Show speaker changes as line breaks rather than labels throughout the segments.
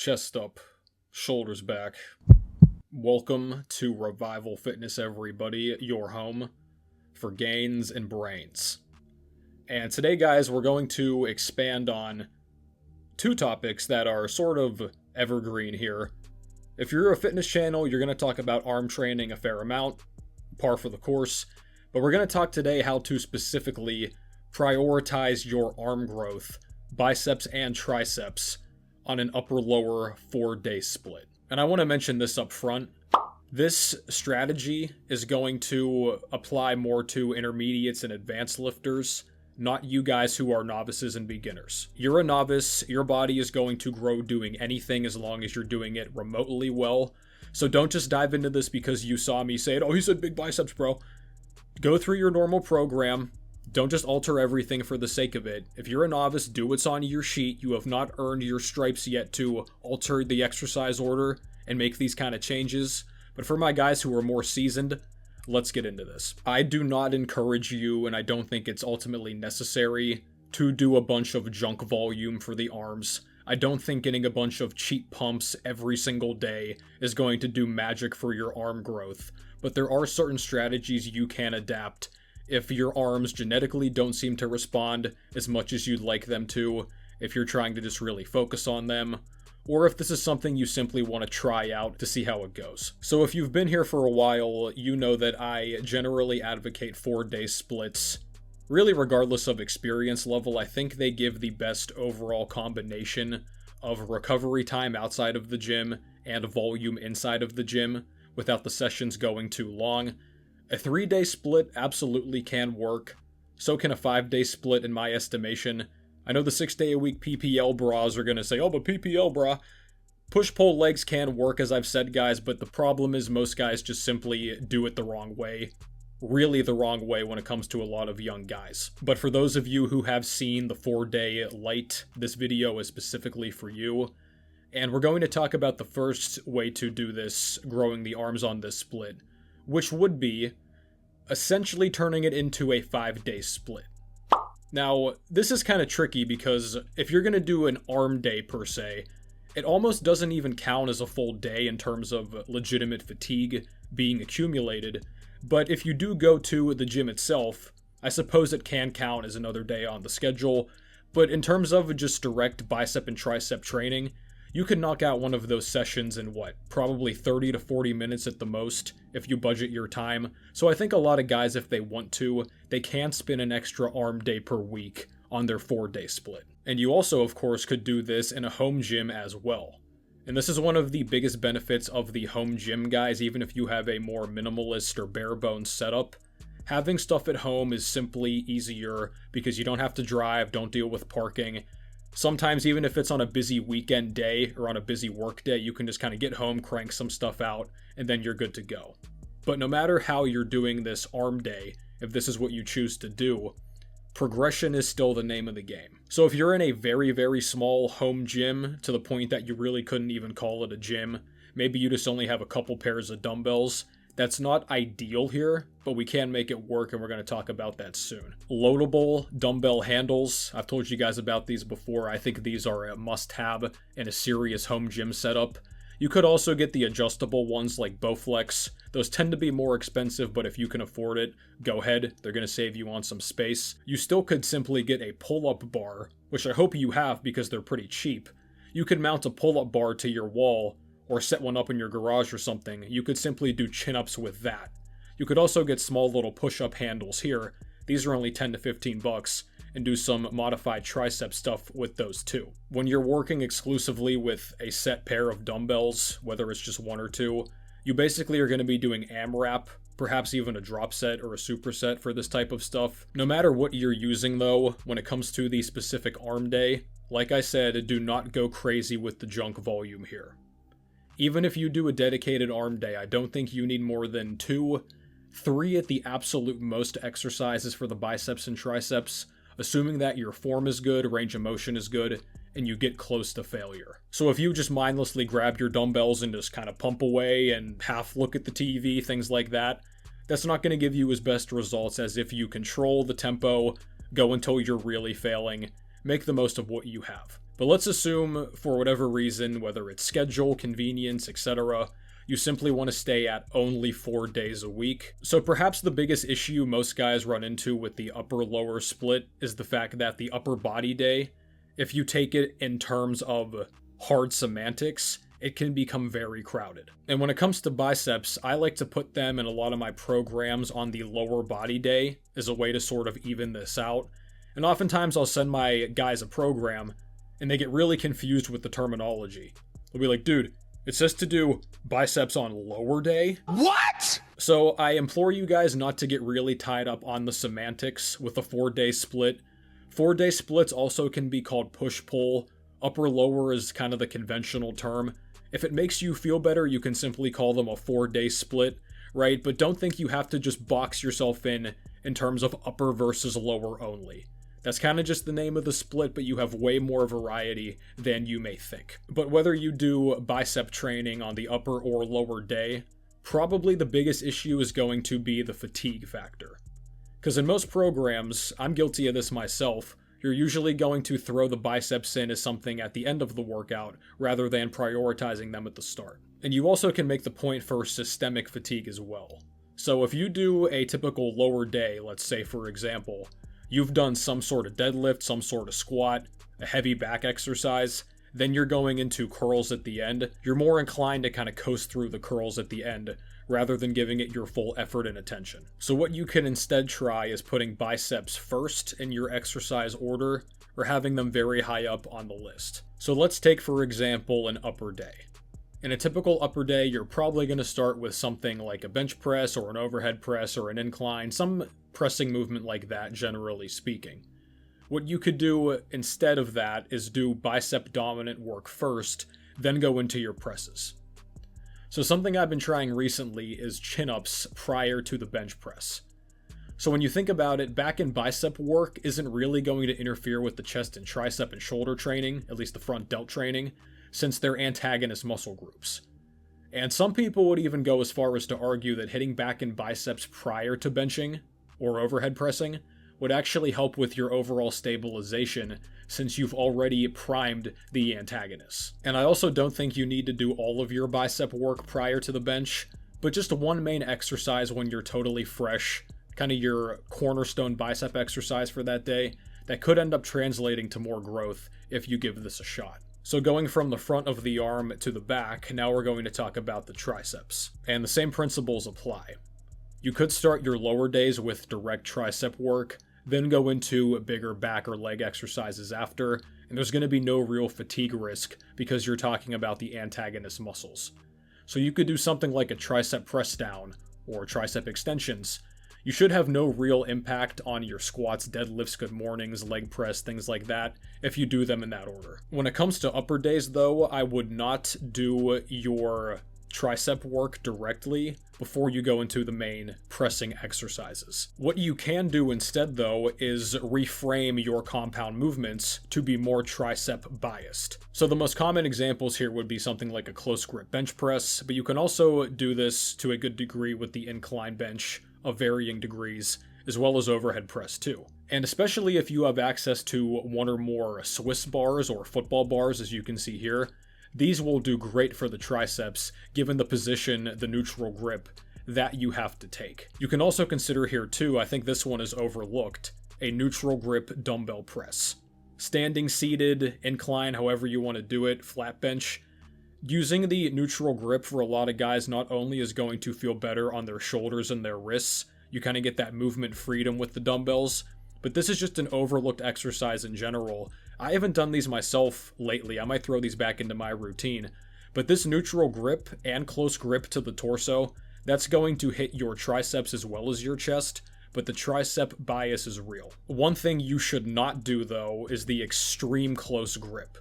Chest up, shoulders back. Welcome to Revival Fitness, everybody, your home for gains and brains. And today, guys, we're going to expand on two topics that are sort of evergreen here. If you're a fitness channel, you're going to talk about arm training a fair amount, par for the course. But we're going to talk today how to specifically prioritize your arm growth, biceps and triceps, on an upper-lower 4-day split. And I want to mention this up front. This strategy is going to apply more to intermediates and advanced lifters, not you guys who are novices and beginners. You're a novice, your body is going to grow doing anything as long as you're doing it remotely well. So don't just dive into this because you saw me say it, oh, he said big biceps, bro. Go through your normal program. Don't just alter everything for the sake of it. If you're a novice, do what's on your sheet. You have not earned your stripes yet to alter the exercise order and make these kind of changes. But for my guys who are more seasoned, let's get into this. I do not encourage you, and I don't think it's ultimately necessary, to do a bunch of junk volume for the arms. I don't think getting a bunch of cheap pumps every single day is going to do magic for your arm growth. But there are certain strategies you can adapt if your arms genetically don't seem to respond as much as you'd like them to, if you're trying to just really focus on them, or if this is something you simply want to try out to see how it goes. So if you've been here for a while, you know that I generally advocate 4-day splits. Really, regardless of experience level, I think they give the best overall combination of recovery time outside of the gym and volume inside of the gym without the sessions going too long. A 3-day split absolutely can work. So can a 5-day split in my estimation. I know the 6-day-a-week PPL bras are going to say, oh, but PPL bra. Push-pull legs can work, as I've said, guys, but the problem is most guys just simply do it the wrong way. Really the wrong way when it comes to a lot of young guys. But for those of you who have seen the 4-day light, this video is specifically for you. And we're going to talk about the first way to do this, growing the arms on this split, which would be essentially turning it into a 5-day split. Now, this is kind of tricky because if you're going to do an arm day per se, it almost doesn't even count as a full day in terms of legitimate fatigue being accumulated. But if you do go to the gym itself, I suppose it can count as another day on the schedule. But in terms of just direct bicep and tricep training, you can knock out one of those sessions in probably 30 to 40 minutes at the most if you budget your time. So I think a lot of guys, if they want to, they can spin an extra arm day per week on their 4-day split. And you also, of course, could do this in a home gym as well. And this is one of the biggest benefits of the home gym, guys, even if you have a more minimalist or bare bones setup. Having stuff at home is simply easier because you don't have to drive, don't deal with parking. Sometimes even if it's on a busy weekend day or on a busy work day, you can just kind of get home, crank some stuff out, and then you're good to go. But no matter how you're doing this arm day, if this is what you choose to do, progression is still the name of the game. So if you're in a very, very small home gym to the point that you really couldn't even call it a gym, maybe you just only have a couple pairs of dumbbells, that's not ideal here, but we can make it work, and we're going to talk about that soon. Loadable dumbbell handles. I've told you guys about these before. I think these are a must-have in a serious home gym setup. You could also get the adjustable ones like Bowflex. Those tend to be more expensive, but if you can afford it, go ahead. They're going to save you on some space. You still could simply get a pull-up bar, which I hope you have because they're pretty cheap. You could mount a pull-up bar to your wall or set one up in your garage or something. You could simply do chin-ups with that. You could also get small little push-up handles here. These are only 10 to 15 bucks, and do some modified tricep stuff with those too. When you're working exclusively with a set pair of dumbbells, whether it's just one or two, you basically are going to be doing AMRAP, perhaps even a drop set or a superset for this type of stuff. No matter what you're using though, when it comes to the specific arm day, like I said, do not go crazy with the junk volume here. Even if you do a dedicated arm day, I don't think you need more than 2, 3 at the absolute most exercises for the biceps and triceps, assuming that your form is good, range of motion is good, and you get close to failure. So if you just mindlessly grab your dumbbells and just kind of pump away and half look at the TV, things like that, that's not going to give you as best results as if you control the tempo, go until you're really failing, make the most of what you have. But let's assume, for whatever reason, whether it's schedule, convenience, etc., you simply want to stay at only 4 days a week. So perhaps the biggest issue most guys run into with the upper-lower split is the fact that the upper body day, if you take it in terms of hard semantics, it can become very crowded. And when it comes to biceps, I like to put them in a lot of my programs on the lower body day as a way to sort of even this out. And oftentimes I'll send my guys a program, and they get really confused with the terminology. They'll be like, dude, it says to do biceps on lower day?
What?
So I implore you guys not to get really tied up on the semantics with a 4-day split. 4-day splits also can be called push-pull. Upper-lower is kind of the conventional term. If it makes you feel better, you can simply call them a 4-day split, right? But don't think you have to just box yourself in terms of upper versus lower only. That's kind of just the name of the split, but you have way more variety than you may think. But whether you do bicep training on the upper or lower day, probably the biggest issue is going to be the fatigue factor. Because in most programs, I'm guilty of this myself, you're usually going to throw the biceps in as something at the end of the workout, rather than prioritizing them at the start. And you also can make the point for systemic fatigue as well. So if you do a typical lower day, let's say for example, you've done some sort of deadlift, some sort of squat, a heavy back exercise, then you're going into curls at the end, you're more inclined to kind of coast through the curls at the end, rather than giving it your full effort and attention. So what you can instead try is putting biceps first in your exercise order, or having them very high up on the list. So let's take for example an upper day. In a typical upper day, you're probably going to start with something like a bench press or an overhead press or an incline, some pressing movement like that, generally speaking. What you could do instead of that is do bicep dominant work first, then go into your presses. So something I've been trying recently is chin-ups prior to the bench press. So when you think about it, back and bicep work isn't really going to interfere with the chest and tricep and shoulder training, at least the front delt training, since they're antagonist muscle groups. And some people would even go as far as to argue that hitting back and biceps prior to benching, or overhead pressing, would actually help with your overall stabilization, since you've already primed the antagonists. And I also don't think you need to do all of your bicep work prior to the bench, but just one main exercise when you're totally fresh, kind of your cornerstone bicep exercise for that day, that could end up translating to more growth if you give this a shot. So going from the front of the arm to the back, now we're going to talk about the triceps. And the same principles apply. You could start your lower days with direct tricep work, then go into bigger back or leg exercises after, and there's going to be no real fatigue risk because you're talking about the antagonist muscles. So you could do something like a tricep press down, or tricep extensions. You should have no real impact on your squats, deadlifts, good mornings, leg press, things like that, if you do them in that order. When it comes to upper days though, I would not do your tricep work directly before you go into the main pressing exercises. What you can do instead though is reframe your compound movements to be more tricep biased. So the most common examples here would be something like a close grip bench press, but you can also do this to a good degree with the incline bench of varying degrees, as well as overhead press too. And especially if you have access to one or more Swiss bars or football bars, as you can see here, these will do great for the triceps, given the position, the neutral grip, that you have to take. You can also consider here too, I think this one is overlooked, a neutral grip dumbbell press. Standing, seated, incline, however you want to do it, flat bench. Using the neutral grip for a lot of guys not only is going to feel better on their shoulders and their wrists, you kind of get that movement freedom with the dumbbells, but this is just an overlooked exercise in general. I haven't done these myself lately, I might throw these back into my routine, but this neutral grip and close grip to the torso, that's going to hit your triceps as well as your chest, but the tricep bias is real. One thing you should not do though is the extreme close grip.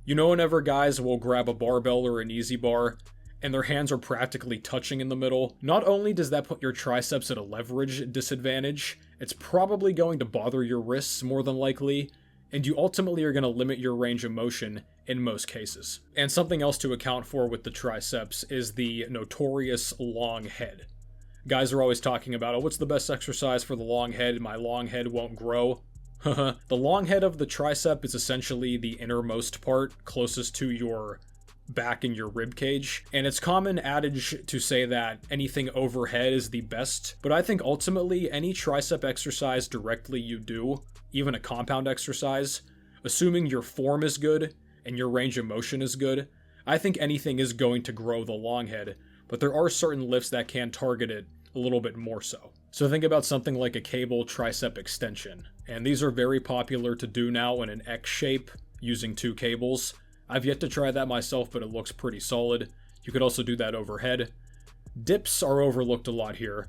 You know whenever guys will grab a barbell or an easy bar, and their hands are practically touching in the middle, not only does that put your triceps at a leverage disadvantage, it's probably going to bother your wrists more than likely, and you ultimately are going to limit your range of motion in most cases. And something else to account for with the triceps is the notorious long head. Guys are always talking about, oh, what's the best exercise for the long head? My long head won't grow. The long head of the tricep is essentially the innermost part closest to your back and your rib cage, and it's common adage to say that anything overhead is the best, but I think ultimately any tricep exercise directly you do, even a compound exercise, assuming your form is good and your range of motion is good, I think anything is going to grow the long head, but there are certain lifts that can target it a little bit more so. So think about something like a cable tricep extension, and these are very popular to do now in an X shape using 2 cables. I've yet to try that myself, but it looks pretty solid. You could also do that overhead. Dips are overlooked a lot here.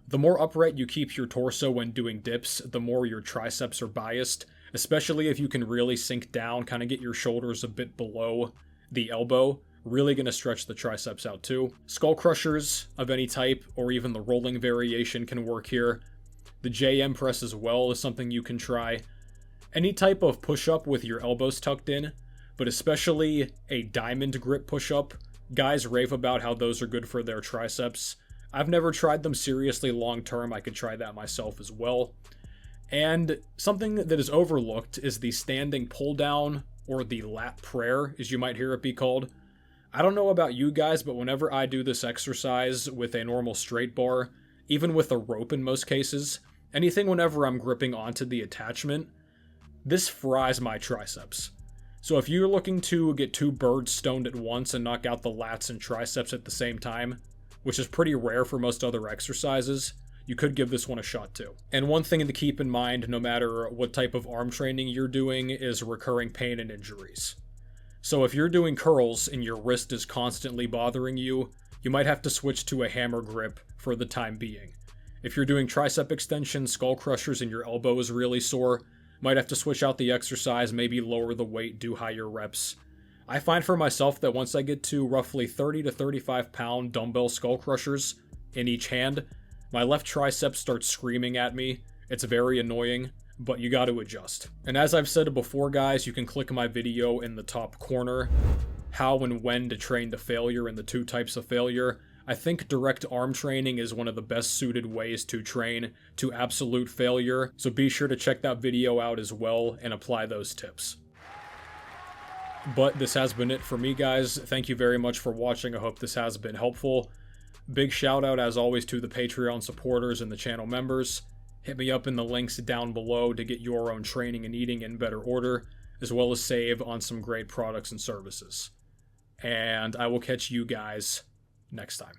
The more upright you keep your torso when doing dips, the more your triceps are biased, especially if you can really sink down, kind of get your shoulders a bit below the elbow. Really going to stretch the triceps out too. Skull crushers of any type, or even the rolling variation can work here. The JM press as well is something you can try. Any type of push-up with your elbows tucked in, but especially a diamond grip push-up. Guys rave about how those are good for their triceps. I've never tried them seriously long-term. I could try that myself as well. And something that is overlooked is the standing pull-down, or the lat prayer, as you might hear it be called. I don't know about you guys, but whenever I do this exercise with a normal straight bar, even with a rope in most cases, anything whenever I'm gripping onto the attachment, this fries my triceps. So if you're looking to get 2 birds stoned at once and knock out the lats and triceps at the same time, which is pretty rare for most other exercises, you could give this one a shot too. And one thing to keep in mind, no matter what type of arm training you're doing, is recurring pain and injuries. So if you're doing curls and your wrist is constantly bothering you, you might have to switch to a hammer grip for the time being. If you're doing tricep extensions, skull crushers, and your elbow is really sore, might have to switch out the exercise, maybe lower the weight, do higher reps. I find for myself that once I get to roughly 30 to 35 pound dumbbell skull crushers in each hand, my left tricep starts screaming at me. It's very annoying, but you got to adjust. And as I've said before, guys, you can click my video in the top corner, how and when to train to failure and the 2 types of failure. I think direct arm training is one of the best suited ways to train to absolute failure, so be sure to check that video out as well and apply those tips. But this has been it for me, guys. Thank you very much for watching. I hope this has been helpful. Big shout out, as always, to the Patreon supporters and the channel members. Hit me up in the links down below to get your own training and eating in better order, as well as save on some great products and services. And I will catch you guys next time.